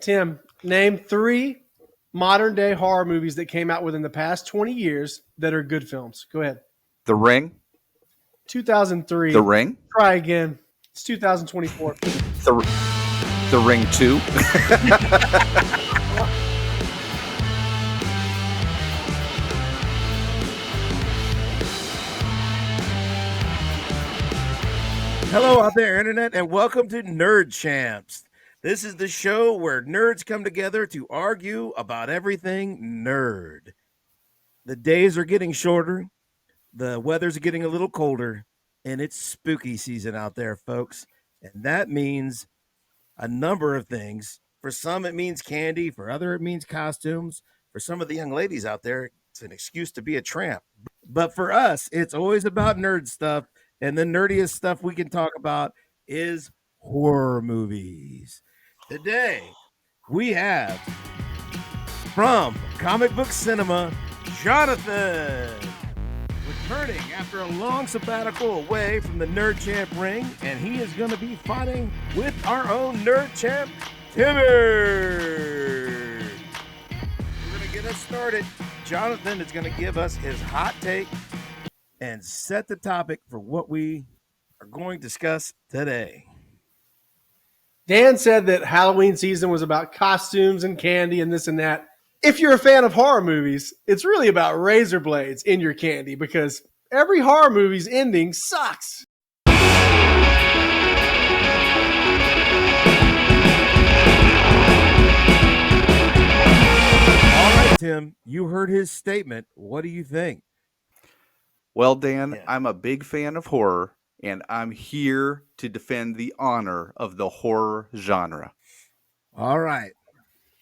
Tim, name three modern day horror movies that came out within the past 20 years that are good films. Go ahead. The Ring. The 2003. Ring. Try again. It's 2024. The The Ring 2. Hello out there, Internet, and welcome to Nerd Champs. This is the show where nerds come together to argue about everything nerd. The days are getting shorter, the weather's getting a little colder, and it's spooky season out there, folks. And that means a number of things. For some, it means candy. For other, it means costumes. For some of the young ladies out there, it's an excuse to be a tramp. But for us, it's always about nerd stuff. And the nerdiest stuff we can talk about is horror movies. Today, we have from Comic Book Cinema, Jonathan, returning after a long sabbatical away from the Nerd Champ ring, and he is going to be fighting with our own Nerd Champ, Timmer. We're going to get us started. Jonathan is going to give us his hot take and set the topic for what we are going to discuss today. Dan said that Halloween season was about costumes and candy and this and that. If you're a fan of horror movies, it's really about razor blades in your candy because every horror movie's ending sucks. All right, Tim, you heard his statement. What do you think? Well, Dan, Yeah. I'm a big fan of horror, and I'm here to defend the honor of the horror genre. All right.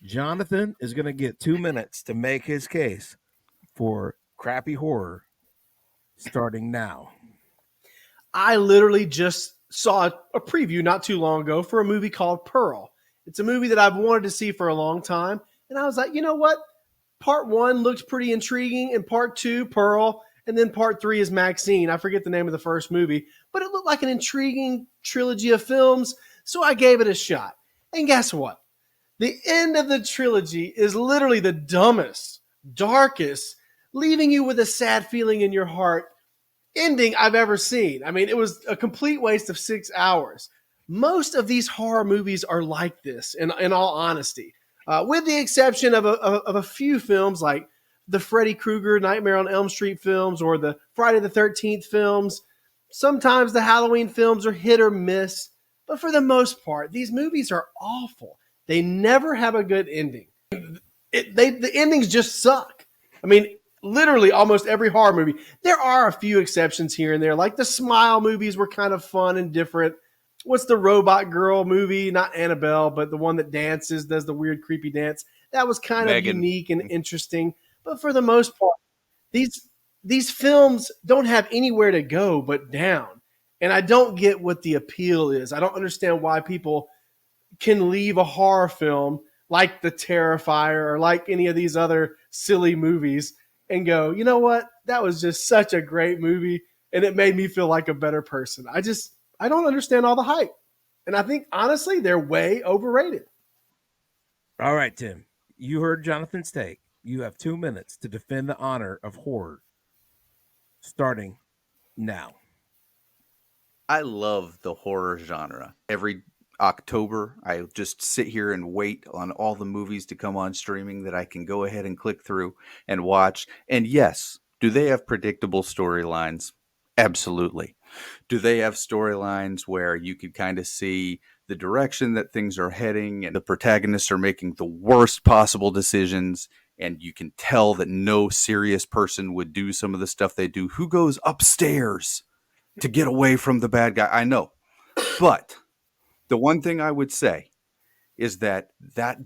Jonathan is going to get 2 minutes to make his case for crappy horror starting now. I literally just saw a preview not too long ago for a movie called Pearl. It's a movie that I've wanted to see for a long time. And I was like, you know what? Part one looked pretty intriguing, and part two, Pearl, and then part three is Maxine. I forget the name of the first movie, but it looked like an intriguing trilogy of films, so I gave it a shot. And guess what? The end of the trilogy is literally the dumbest, darkest, leaving you with a sad feeling in your heart ending I've ever seen. I mean, it was a complete waste of 6 hours. Most of these horror movies are like this, in all honesty, with the exception of a few films like the Freddy Krueger Nightmare on Elm Street films or the Friday the 13th films. Sometimes the Halloween films are hit or miss, but for the most part, these movies are awful. They never have a good ending. The endings just suck. I mean, literally almost every horror movie. There are a few exceptions here and there, like the Smile movies were kind of fun and different. What's the Robot Girl movie? Not Annabelle, but the one that dances, does the weird, creepy dance. That was kind of unique and interesting. But for the most part, these films don't have anywhere to go but down. And I don't get what the appeal is. I don't understand why people can leave a horror film like The Terrifier or like any of these other silly movies and go, you know what? That was just such a great movie, and it made me feel like a better person. I don't understand all the hype. And I think, honestly, they're way overrated. All right, Tim, you heard Jonathan's take. You have 2 minutes to defend the honor of horror starting now. I love the horror genre. Every October, I just sit here and wait on all the movies to come on streaming that I can go ahead and click through and watch. And yes, do they have predictable storylines? Absolutely. Do they have storylines where you could kind of see the direction that things are heading and the protagonists are making the worst possible decisions, and you can tell that no serious person would do some of the stuff they do? Who goes upstairs to get away from the bad guy? I know. But the one thing I would say is that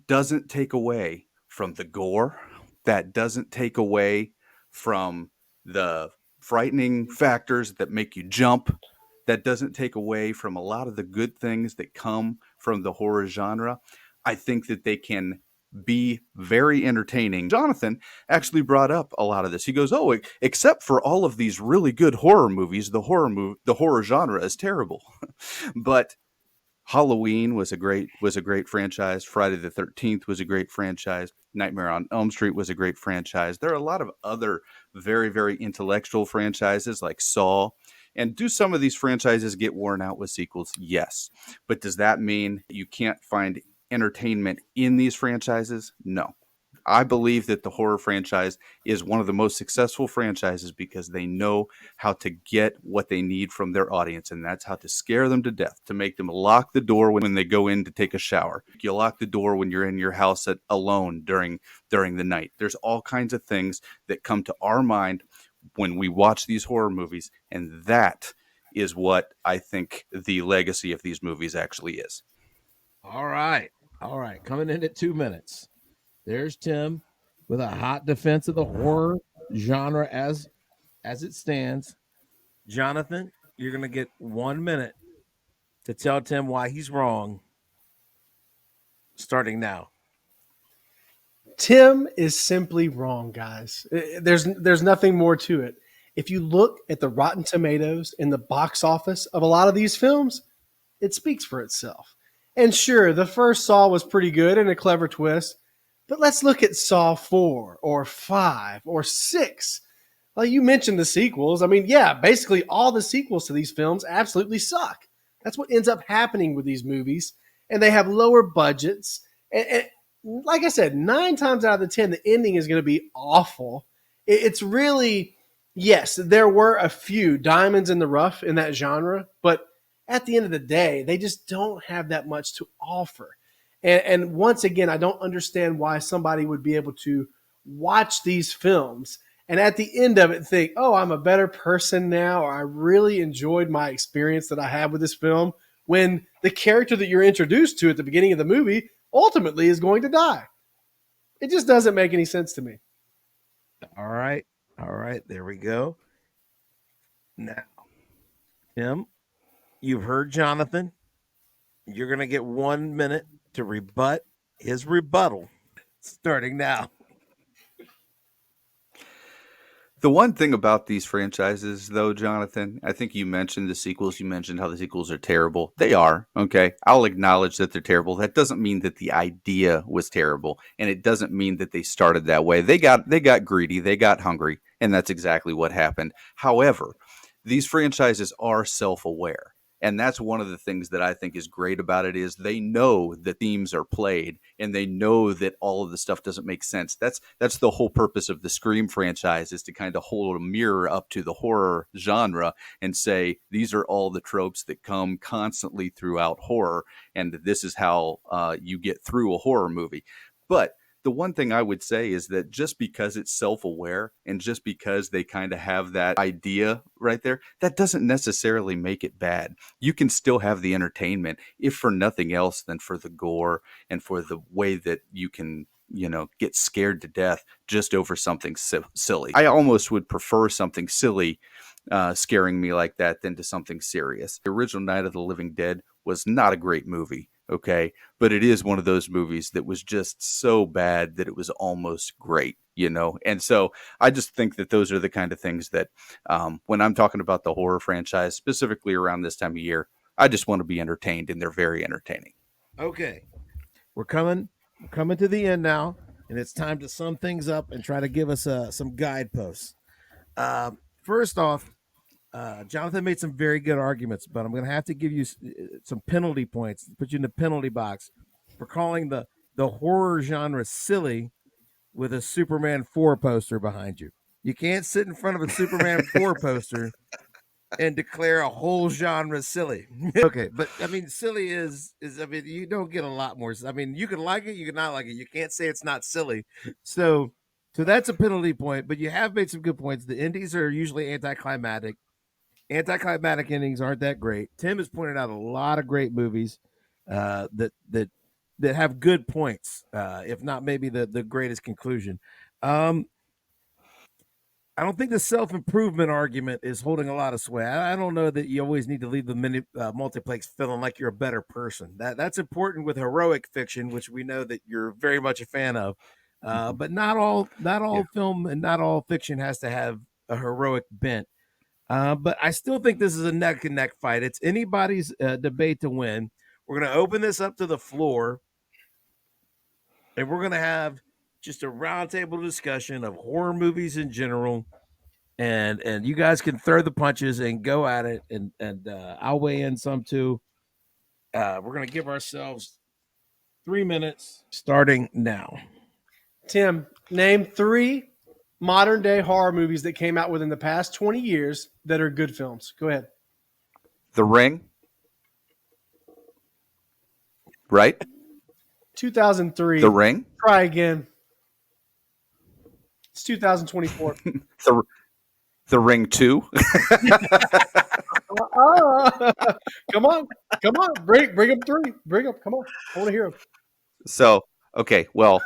doesn't take away from the gore. That doesn't take away from the frightening factors that make you jump. That doesn't take away from a lot of the good things that come from the horror genre. I think that they can be very entertaining. Jonathan actually brought up a lot of this. He goes, "Oh, except for all of these really good horror movies, the horror genre is terrible." But Halloween was a great franchise. Friday the 13th was a great franchise. Nightmare on Elm Street was a great franchise. There are a lot of other very, very intellectual franchises like Saw. And do some of these franchises get worn out with sequels? Yes. But does that mean you can't find entertainment in these franchises? No. I believe that the horror franchise is one of the most successful franchises because they know how to get what they need from their audience, and that's how to scare them to death, to make them lock the door when they go in to take a shower. You lock the door when you're in your house alone during the night. There's all kinds of things that come to our mind when we watch these horror movies, and that is what I think the legacy of these movies actually is. All right. Coming in at 2 minutes. There's Tim with a hot defense of the horror genre as it stands. Jonathan, you're going to get 1 minute to tell Tim why he's wrong. Starting now. Tim is simply wrong, guys. There's nothing more to it. If you look at the Rotten Tomatoes in the box office of a lot of these films, it speaks for itself. And sure, the first Saw was pretty good and a clever twist, but let's look at Saw 4 or 5 or 6. Like you mentioned the sequels. I mean, yeah, basically all the sequels to these films absolutely suck. That's what ends up happening with these movies. And they have lower budgets. And like I said, 9 times out of the 10, the ending is going to be awful. It's really, yes, there were a few diamonds in the rough in that genre, but at the end of the day, they just don't have that much to offer. And once again, I don't understand why somebody would be able to watch these films and at the end of it think, oh, I'm a better person now, or I really enjoyed my experience that I had with this film, when the character that you're introduced to at the beginning of the movie ultimately is going to die. It just doesn't make any sense to me. All right. There we go. Now, Tim, you've heard Jonathan. You're going to get 1 minute to rebut his rebuttal, starting now. The one thing about these franchises, though, Jonathan, I think you mentioned the sequels. You mentioned how the sequels are terrible. They are, okay? I'll acknowledge that they're terrible. That doesn't mean that the idea was terrible, and it doesn't mean that they started that way. They got greedy, they got hungry, and that's exactly what happened. However, these franchises are self-aware. And that's one of the things that I think is great about it is they know the themes are played and they know that all of the stuff doesn't make sense. That's the whole purpose of the Scream franchise, is to kind of hold a mirror up to the horror genre and say, these are all the tropes that come constantly throughout horror. And this is how you get through a horror movie. But the one thing I would say is that just because it's self-aware and just because they kind of have that idea right there, that doesn't necessarily make it bad. You can still have the entertainment, if for nothing else than for the gore and for the way that you can, get scared to death just over something silly. I almost would prefer something silly scaring me like that than to something serious. The original Night of the Living Dead was not a great movie. Okay, but it is one of those movies that was just so bad that it was almost great, And so I just think that those are the kind of things that when I'm talking about the horror franchise, specifically around this time of year, I just want to be entertained, and they're very entertaining. Okay, we're coming to the end now, and it's time to sum things up and try to give us some guideposts. First off, Jonathan made some very good arguments, but I'm going to have to give you some penalty points, put you in the penalty box for calling the horror genre silly with a Superman 4 poster behind you. You can't sit in front of a Superman 4 poster and declare a whole genre silly. Okay, but I mean, silly is you don't get a lot more. I mean, you can like it, you can not like it. You can't say it's not silly. So that's a penalty point, but you have made some good points. The indies are usually anticlimactic. Anticlimactic endings aren't that great. Tim has pointed out a lot of great movies that have good points, if not maybe the greatest conclusion. I don't think the self-improvement argument is holding a lot of sway. I don't know that you always need to leave the multiplex feeling like you're a better person. That's important with heroic fiction, which we know that you're very much a fan of. But not all film and not all fiction has to have a heroic bent. But I still think this is a neck and neck fight. It's anybody's debate to win. We're going to open this up to the floor, and we're going to have just a roundtable discussion of horror movies in general. And you guys can throw the punches and go at it, and I'll weigh in some too. We're going to give ourselves 3 minutes starting now. Tim, name 3 modern day horror movies that came out within the past 20 years that are good films. Go ahead. The Ring. Right? 2003. The Ring. Try again. It's 2024. The Ring 2. Come on. Bring up 3. Bring up. Come on. I want to hear them. So, okay, well,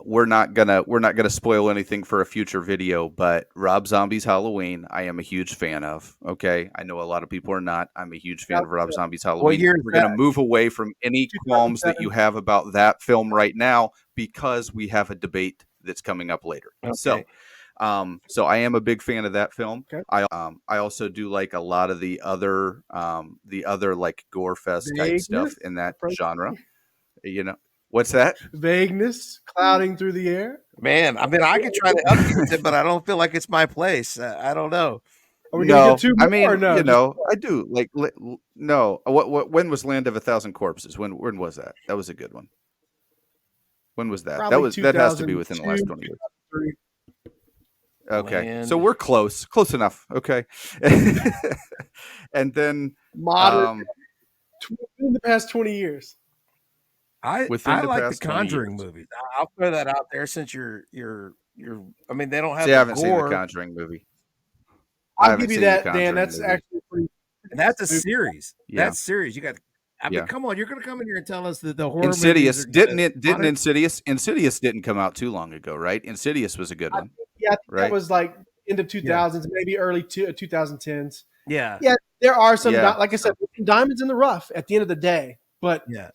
we're not gonna spoil anything for a future video, but Rob Zombie's Halloween, I am a huge fan of. Okay, I know a lot of people are not. I'm a huge fan of Rob Zombie's Halloween. year is We're gonna that? move away from any qualms that you have about that film right now because we have a debate that's coming up later. Okay. So I am a big fan of that film. Okay. I also do like a lot of the other like gore fest type stuff in that genre. You know, what's that? Vagueness clouding through the air. Man, I mean, I could try to upbeat it, but I don't feel like it's my place. I don't know. Are we gonna get 2 more? I mean, or no? you know, I do like no. When was Land of 1,000 Corpses? When was that? That was a good one. When was that? That has to be within the last 20 years. 2003. Okay, so we're close enough. Okay, and then Modern in the past 20 years. I within the like past the 20 Conjuring years. movies. I'll throw that out there since you're. I mean, they don't have. See, I haven't gore. seen the Conjuring movie. I'll give you that, Dan. That's actually pretty. And that's a series. Yeah. That's serious. You got. I mean, Yeah. come on! You're going to come in here and tell us that the horror Insidious movies are didn't good. Insidious didn't come out too long ago, right? Insidious was a good one. Yeah, I think Right. that was like end of 2000s, maybe early 2010s. Yeah. Yeah, there are some, Yeah. like I said, diamonds in the rough at the end of the day, but Yeah.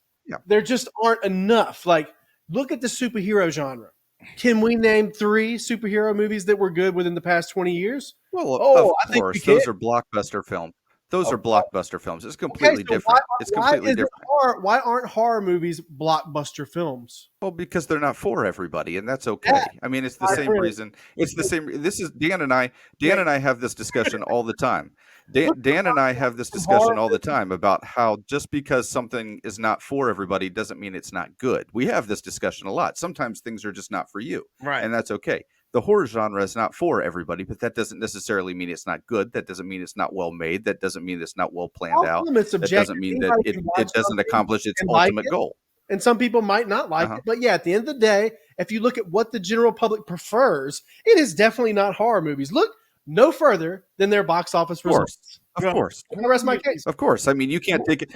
there just aren't enough. Like, look at the superhero genre. Can we name 3 superhero movies that were good within the past 20 years? Well, Oh, of I think we course, those can. are blockbuster films. Those Oh, are blockbuster films. It's Okay, completely so different. It's completely is it different. why aren't horror movies blockbuster films? Well, because they're not for everybody, and that's okay. I mean, it's the I same agree. reason. It's the same. This is Dan and I. Dan and I have this discussion all the time. Dan and I have this discussion all the time about how just because something is not for everybody doesn't mean it's not good. We have this discussion a lot. Sometimes things are just not for you, Right. and that's okay. The horror genre is not for everybody, but that doesn't necessarily mean it's not good. That doesn't mean it's not well made. That doesn't mean it's not well planned out. It's That subjective. doesn't mean that Anybody it can watch doesn't something accomplish its and like ultimate it. goal. And some people might not like it. But yeah, at the end of the day, if you look at what the general public prefers, it is definitely not horror movies. Look no further than their box office results. Of course. And the rest of my case. Of course. I mean, you can't take a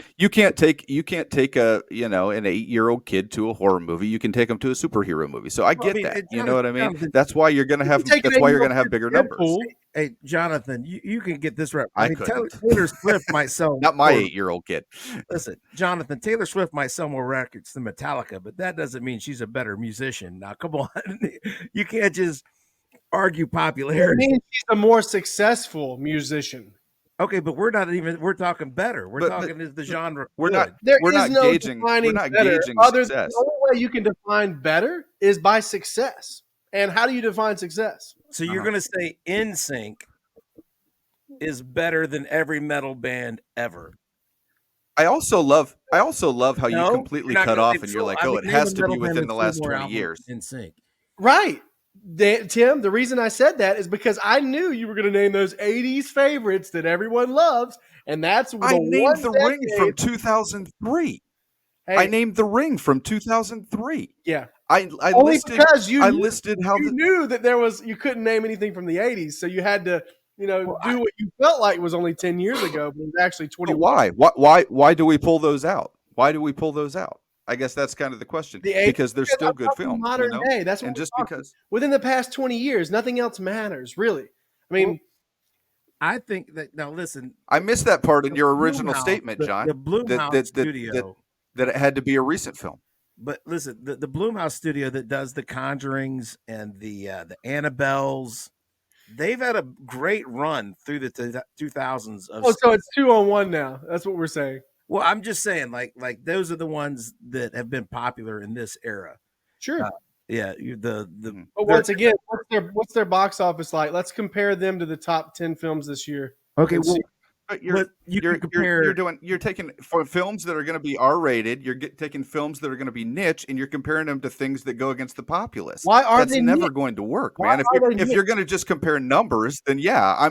an 8-year-old kid to a horror movie. You can take them to a superhero movie. So I get that. You know what I mean? That's why you're going to have bigger numbers. Hey, Jonathan, you can get this right. I mean, couldn't. Taylor Swift might sell Not my more- 8-year-old kid. Listen, Jonathan, Taylor Swift might sell more records than Metallica, but that doesn't mean she's a better musician. Now, come on. You can't just argue It popularity. means she's a more successful musician. Okay, but we're talking better. We're But- talking is the genre. We're good? not There We're is not no gauging- defining we're not better gauging other success. The only way you can define better is by success. And how do you define success? So you're going to say NSYNC is better than every metal band ever. I also love how you No, completely you're not cut gonna off say and you're so. like, I oh, mean, it name has a to be metal band within the that's last sold more 20 albums years. than NSYNC. Right. Tim, the reason I said that is because I knew you were going to name those 80s favorites that everyone loves. And that's I named The Ring from decade- 2003. Hey, I named The Ring from 2003. yeah. I Only listed because you listed how you knew that you couldn't name anything from the 80s, so you had to, do what you felt like was only 10 years ago, but it was actually 21. Why do we pull those out? Why do we pull those out? I guess that's kind of the question. Because they're still good films. Modern day. That's what and we're just talking. because Within the past 20 years, nothing else matters, really. I mean, I think that now listen, I missed that part in the your original Blumhouse- statement, John. The Blumhouse studio. That it had to be a recent film. But listen, the Blumhouse studio that does the Conjurings and the Annabelles, they've had a great run through the 2000s. so it's 2-on-1 now. That's what we're saying. Well, I'm just saying, like those are the ones that have been popular in this era. Sure. Yeah, But once again, what's their box office like? Let's compare them to the top 10 films this year. okay. and Well, see- But but you can compare. you're taking for films that are going to be R-rated. You're taking films that are going to be niche, and you're comparing them to things that go against the populace. Why are That's they never niche? going to work, Why man. are they If you're niche? going to just compare numbers, then yeah,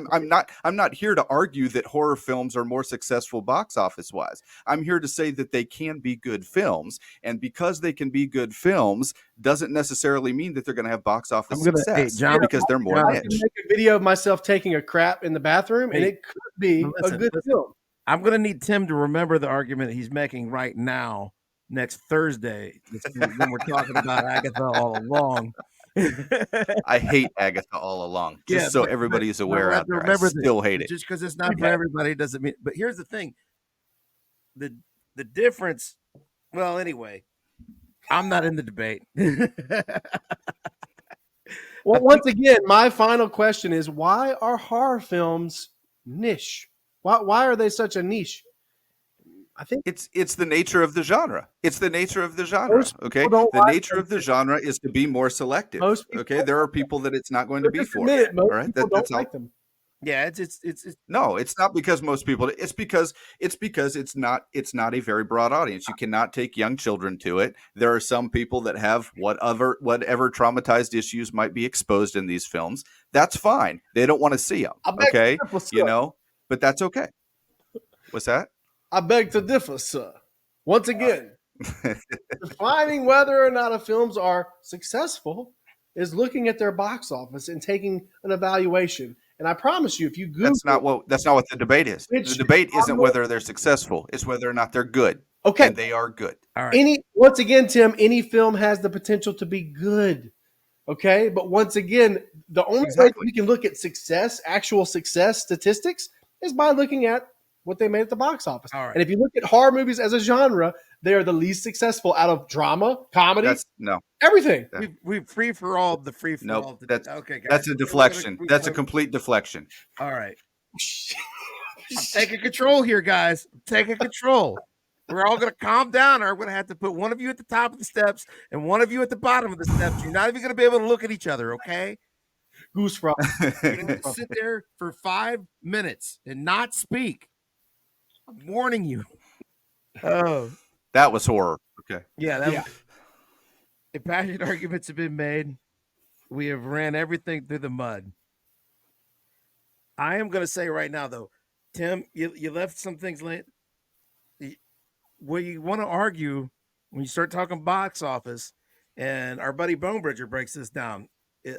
I'm not here to argue that horror films are more successful box office wise. I'm here to say that they can be good films, and because they can be good films, doesn't necessarily mean that they're going to have box office Hey, success John, because they're more John, I can niche. make a video of myself taking a crap in the bathroom, and Hey, it could be listen, a good listen. film. I'm going to need Tim to remember the argument he's making right now next Thursday when we're talking about Agatha all along. I hate Agatha all along. Yeah, Just so but everybody is we aware have out to there, I remember still this. hate it. Just because it's not for Okay. everybody doesn't mean. But here's the thing: the difference. Well, anyway, I'm not in the debate. Well, once again, my final question is: why are horror films niche? Why are they such a niche? I think It's the nature of the genre. It's the nature of the genre. most Okay, people don't the like nature them. of the genre is to be more selective. Most people Okay, don't there are like them. people that it's not going to So be just for. admit it. Most All right, people that's don't all. like them. Yeah, it's No, it's not because most people. It's because it's not a very broad audience. You cannot take young children to it. There are some people that have whatever traumatized issues might be exposed in these films. That's fine. They don't want to see them. I beg Okay, to differ, sir. you know, but that's okay. What's that? I beg to differ, sir. Once again, defining whether or not a films are successful is looking at their box office and taking an evaluation. And I promise you, if you Google That's not what the debate is. The which debate isn't genre- whether they're successful; it's whether or not they're good. okay, And they are good. all right. once again, Tim, any film has the potential to be good. Okay, but once again, the only way Exactly. we can look at success, actual success statistics, is by looking at what they made at the box office. All right. And if you look at horror movies as a genre, they are the least successful out of drama, comedy, That's no, everything. We free for all the free for all. nope. That's okay, guys. that's a We're gonna- deflection. we're That's a gonna- complete deflection. All right. I'm taking control here, guys. I'm taking control. We're all going to calm down, or I'm going to have to put one of you at the top of the steps and one of you at the bottom of the steps. You're not even going to be able to look at each other, okay? Goose frog. You're going to sit there for 5 minutes and not speak. I'm warning you. Oh, That was horror. Okay. yeah. The passionate arguments have been made. We have ran everything through the mud. I am going to say right now, though, Tim, you left some things late. Where you want to argue when you start talking box office, and our buddy Bonebridger breaks this down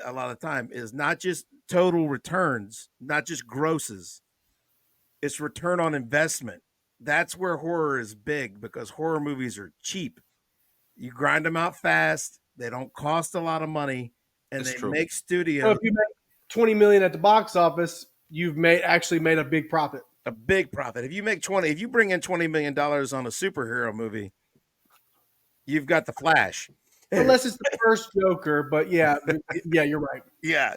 a lot of the time, is not just total returns, not just grosses. It's return on investment. That's where horror is big because horror movies are cheap. You grind them out fast. They don't cost a lot of money, and That's they true. make So studios if you make 20 million at the box office, you've actually made a big profit. a big profit. If you bring in $20 million on a superhero movie, you've got the Flash. Unless it's the first Joker, but yeah, you're right. Yeah.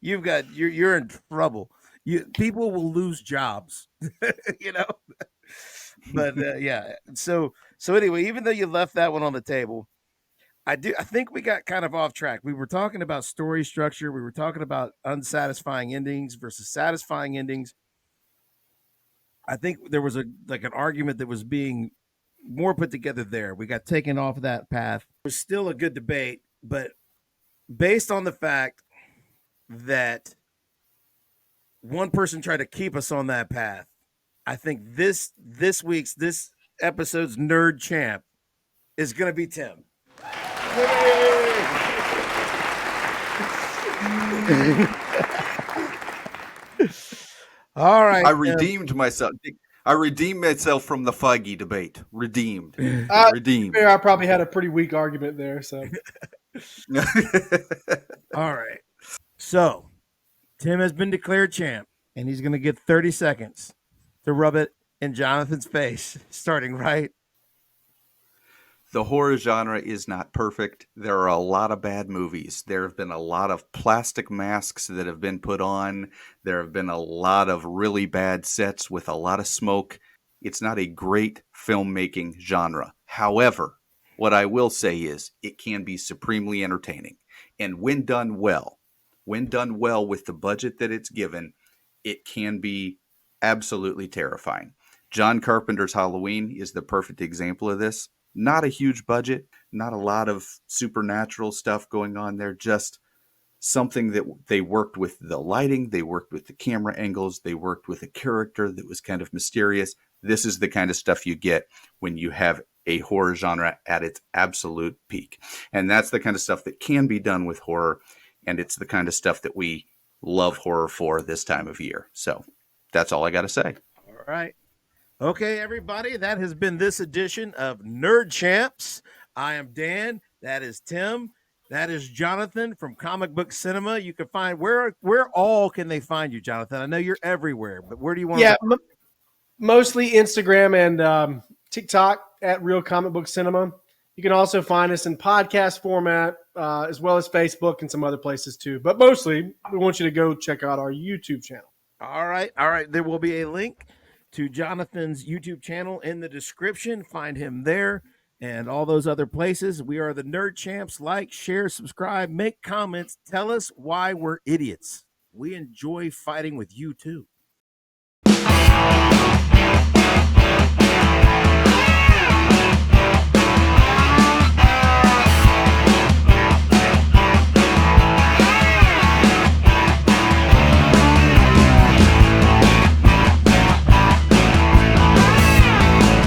You're in trouble. People will lose jobs, you know. But yeah. So anyway, even though you left that one on the table, I think we got kind of off track. We were talking about story structure. We were talking about unsatisfying endings versus satisfying endings. I think there was an argument that was being more put together there. We got taken off that path. It was still a good debate, but based on the fact that one person tried to keep us on that path, I think this episode's nerd champ is going to be Tim. All right. I redeemed myself. I redeemed myself from the Feige debate. Redeemed. Redeemed. Fair, I probably had a pretty weak argument there. So All right. So Tim has been declared champ, and he's going to get 30 seconds to rub it in Jonathan's face, starting right. The horror genre is not perfect. There are a lot of bad movies. There have been a lot of plastic masks that have been put on. There have been a lot of really bad sets with a lot of smoke. It's not a great filmmaking genre. However, what I will say is it can be supremely entertaining. And when done well with the budget that it's given, it can be absolutely terrifying. John Carpenter's Halloween is the perfect example of this. Not a huge budget, not a lot of supernatural stuff going on there, just something that they worked with the lighting, they worked with the camera angles, they worked with a character that was kind of mysterious. This is the kind of stuff you get when you have a horror genre at its absolute peak. And that's the kind of stuff that can be done with horror. And it's the kind of stuff that we love horror for this time of year. So that's all I got to say. All right. Okay, everybody, that has been this edition of Nerd Champs. I am Dan. That is Tim. That is Jonathan from Comic Book Cinema. You can find where all can they find you, Jonathan? I know you're everywhere, but where do you want to go? Mostly Instagram and TikTok at Real Comic Book Cinema. You can also find us in podcast format, as well as Facebook and some other places too. But mostly, we want you to go check out our YouTube channel. All right. There will be a link to Jonathan's YouTube channel in the description. Find him there and all those other places. We are the Nerd Champs. Like, share, subscribe, make comments. Tell us why we're idiots. We enjoy fighting with you too.